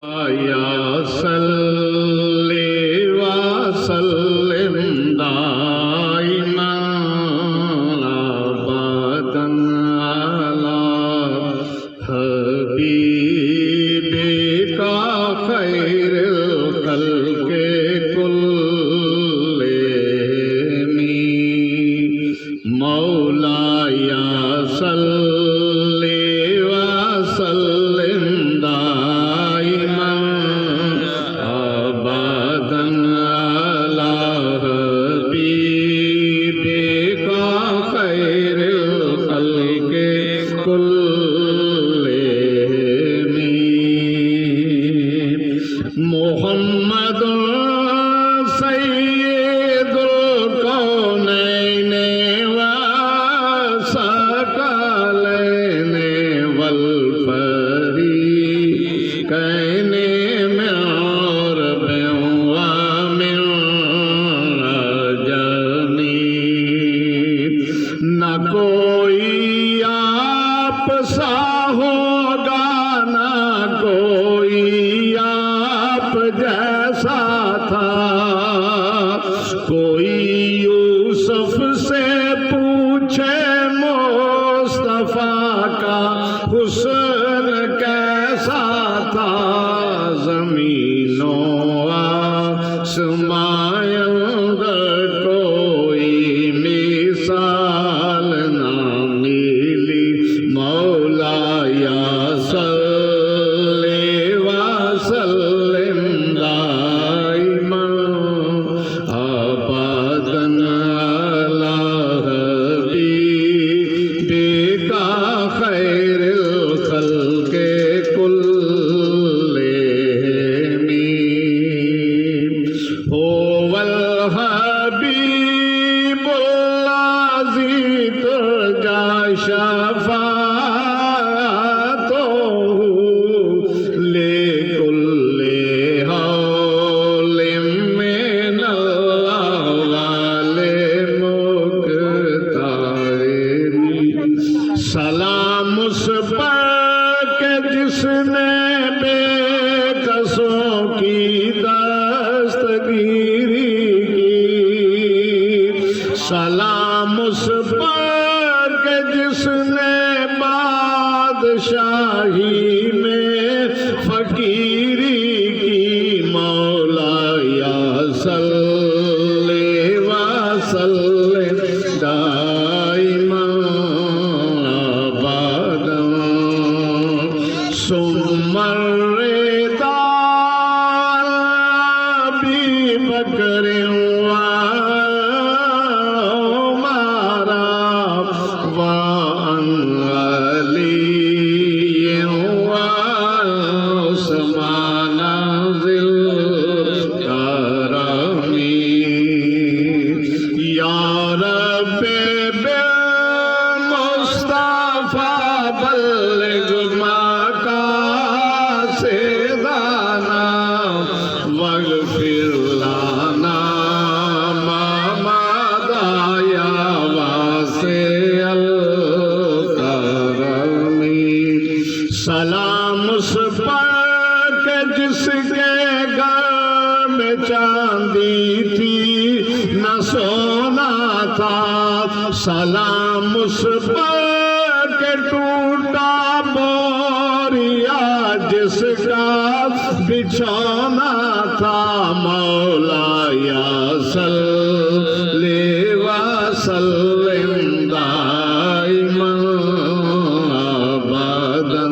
یا صلی وسلم دائما ابدا علی حبیبک خیر الخلق کلہم مولا یا صلی وسلم دائما ابدا علی حبیبک خیر الخلق کلہم محمد سید الکونین والثقلین والفریقین من عرب ومن عجم نہ کوئی آپ سا ہوگا نہ کوئی آپ جیسا تھا کوئی یوسف سے پوچھے مصطفیٰ کا حسن کیسا تھا زمین و آسمان اندر کوئی مثال نہ ملی مولا یا صلی وسلم دائما ابدا علی حبیبک خیر الخلق کلہم هو الحبیب الذی ترجى شفاعته لكل هول من الأهوال مقترب سلام اس پر کہ جس نے بے کسوں کی دستگیری کی سلام اس پر کہ جس نے بادشاہی میں فقیری کی مولا یا صلی وسلم دائما ابدا ثم الرضا ابی بکر وعمر وعن علی وعثمان ذی الکرم یا رب بالمصطفیٰ بلغ مقاصدنا واغفر لنا ما مضى یا واسع الکرم سلام اس پر کہ جس کے گھر میں چاندی تھی نہ سونا تھا سلام اس پر کہ ٹوٹا بوریا جس کا بچھونا تھا مولا یا صلی وسلم دائما ابدا